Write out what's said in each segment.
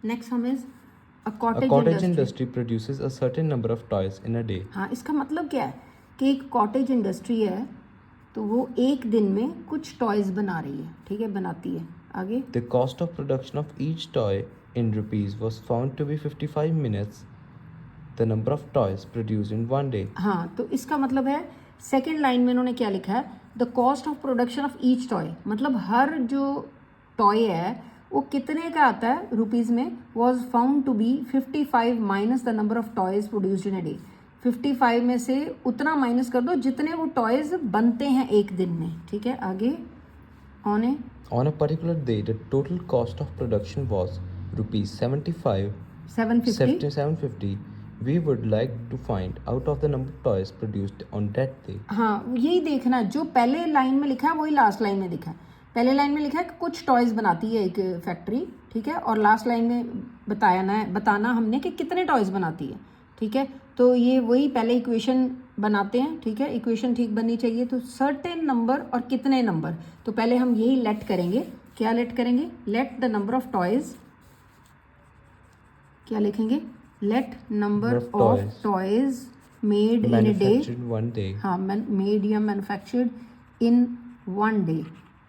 Next sum is A cottage industry produces a certain number of toys in a day. हाँ, इसका मतलब क्या है कि एक कॉटेज इंडस्ट्री है तो वो एक दिन में कुछ टॉयज बना रही है, ठीक है, बनाती है. आगे The cost of production of each toy in rupees was found to be 55 minutes. The number of toys produced in one day. हाँ, तो इसका मतलब है सेकेंड लाइन में उन्होंने क्या लिखा है, the cost of production of each toy, मतलब हर जो टॉय है वो कितने का आता है रुपीज़ में, was found to be 55 minus the number of toys produced in a day. 55 में से उतना माइनस कर दो जितने वो टॉयज बनते हैं एक दिन में, ठीक है. आगे On a particular day, the total cost of production was rupees 750. We would like to find out of the number of toys produced on that day. हाँ, यही देखना, जो पहले लाइन में लिखा है वही लास्ट लाइन में दिखा है. पहले लाइन में लिखा है कि कुछ टॉयज बनाती है एक फैक्ट्री, ठीक है, और लास्ट लाइन में बताना हमने कि कितने टॉयज बनाती है, ठीक है. तो ये वही पहले इक्वेशन बनाते हैं, ठीक है. इक्वेशन ठीक बननी चाहिए, तो सर्टेन नंबर और कितने नंबर, तो पहले हम यही लेट करेंगे. क्या लेट करेंगे, let the number of toys, क्या लिखेंगे, let number of toys made in a day. हाँ, मेड या मैन्युफैक्चर्ड इन वन डे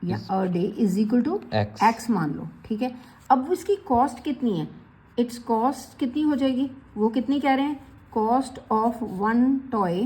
या a day is equal to x मान लो, ठीक है. अब इसकी कॉस्ट कितनी है, इट्स कॉस्ट कितनी हो जाएगी, वो कितनी कह रहे हैं, कॉस्ट ऑफ वन टॉय,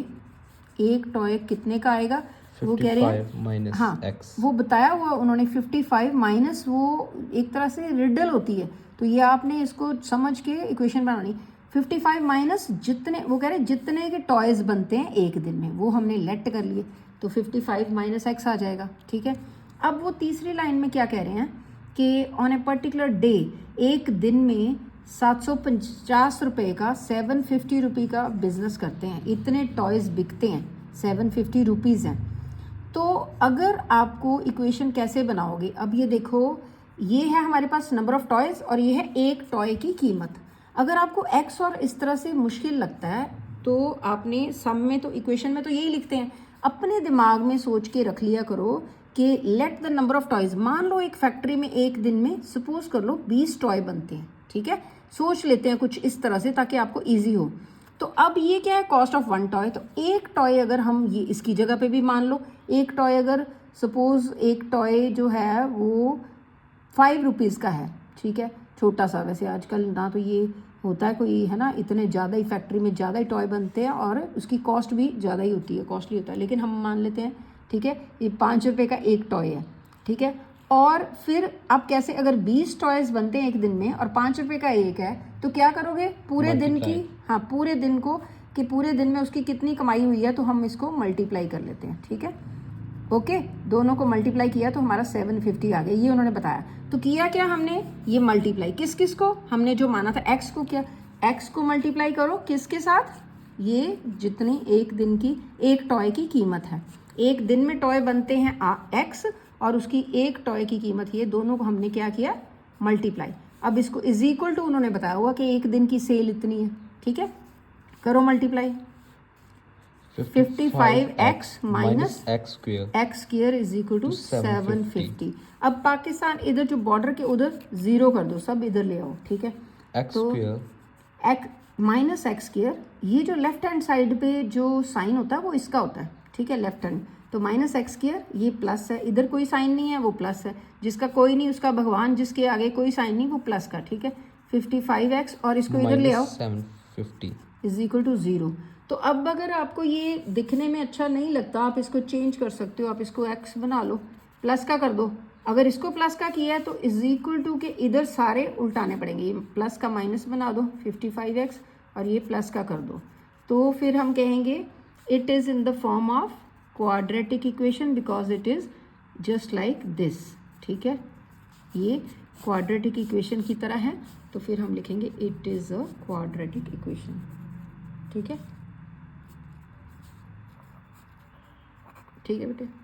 एक टॉय कितने का आएगा, वो कह रहे हैं हाँ X. वो बताया हुआ उन्होंने 55 माइनस, वो एक तरह से रिडल होती है, तो ये आपने इसको समझ के इक्वेशन बनानी. 55 माइनस जितने, वो कह रहे हैं जितने के टॉयज बनते हैं एक दिन में, वो हमने लेट कर लिए, तो 55 माइनस एक्स आ जाएगा, ठीक है. अब वो तीसरी लाइन में क्या कह रहे हैं कि ऑन ए पर्टिकुलर डे, एक दिन में 750 रुपये का 750 रुपये का बिजनेस करते हैं, इतने टॉयज बिकते हैं, 750 रुपीज़ हैं. तो अगर आपको इक्वेशन कैसे बनाओगे, अब ये देखो, ये है हमारे पास नंबर ऑफ टॉयज और ये है एक टॉय की कीमत. अगर आपको एक्स और इस तरह से मुश्किल लगता है तो आपने सम में तो इक्वेशन में तो यही लिखते हैं, अपने दिमाग में सोच के रख लिया करो कि late the number of toys, मान लो एक फैक्ट्री में एक दिन में सपोज कर लो 20 टॉय बनते हैं, ठीक है. सोच लेते हैं कुछ इस तरह से ताकि आपको इजी हो. तो अब ये क्या है, कॉस्ट ऑफ वन टॉय, तो एक टॉय अगर हम ये इसकी जगह पे भी मान लो, एक टॉय अगर सपोज एक टॉय जो है वो 5 रुपीज़ का है, ठीक है, छोटा सा. वैसे आजकल ना तो ये होता है कोई, है ना, इतने ज़्यादा ही फैक्ट्री में ज़्यादा ही टॉय बनते हैं और उसकी कॉस्ट भी ज़्यादा ही होती है, कॉस्टली होता है, लेकिन हम मान लेते हैं, ठीक है, ये 5 रुपये का एक टॉय है, ठीक है. और फिर आप कैसे, अगर 20 टॉयज बनते हैं एक दिन में और 5 रुपये का एक है, तो क्या करोगे, पूरे दिन की, हाँ पूरे दिन को, कि पूरे दिन में उसकी कितनी कमाई हुई है, तो हम इसको मल्टीप्लाई कर लेते हैं, ठीक है. ओके, दोनों को मल्टीप्लाई किया तो हमारा 750 आ गया, ये उन्होंने बताया. तो किया क्या हमने, ये मल्टीप्लाई किस किस को, हमने जो माना था एक्स को, किया एक्स को मल्टीप्लाई करो किसके साथ, ये जितनी एक दिन की एक टॉय की कीमत है, एक दिन में टॉय बनते हैं एक्स और उसकी एक टॉय की कीमत, ये दोनों को हमने क्या किया, मल्टीप्लाई. अब इसको इज इक्वल टू, उन्होंने बताया हुआ कि एक दिन की सेल इतनी है, ठीक है, करो multiply. 55x minus x square is equal to 750. अब पाकिस्तान इधर जो बॉर्डर के उधर जीरो कर दो, सब इधर ले आओ, ठीक है. तो माइनस एक्स स्क्वायर, ये जो लेफ्ट हैंड साइड पे जो साइन होता है वो इसका होता है, ठीक है, लेफ्ट हैंड, तो माइनस एक्स स्क्वायर, ये प्लस है, इधर कोई साइन नहीं है वो प्लस है, जिसका कोई नहीं उसका भगवान, जिसके आगे कोई साइन नहीं वो प्लस का, ठीक है. 55x और इसको इधर ले आओ, 750 इज इक्वल टू 0. तो अब अगर आपको ये दिखने में अच्छा नहीं लगता, आप इसको चेंज कर सकते हो, आप इसको x बना लो, प्लस का कर दो. अगर इसको प्लस का किया है तो इज इक्वल टू के इधर सारे उल्टाने पड़ेंगे, ये प्लस का माइनस बना दो 55x और ये प्लस का कर दो, तो फिर हम कहेंगे it is in the form of quadratic equation because it is just like this, ठीक है, ये क्वाड्रेटिक इक्वेशन की तरह है, तो फिर हम लिखेंगे it is a quadratic equation, ठीक है, ठीक है बेटे.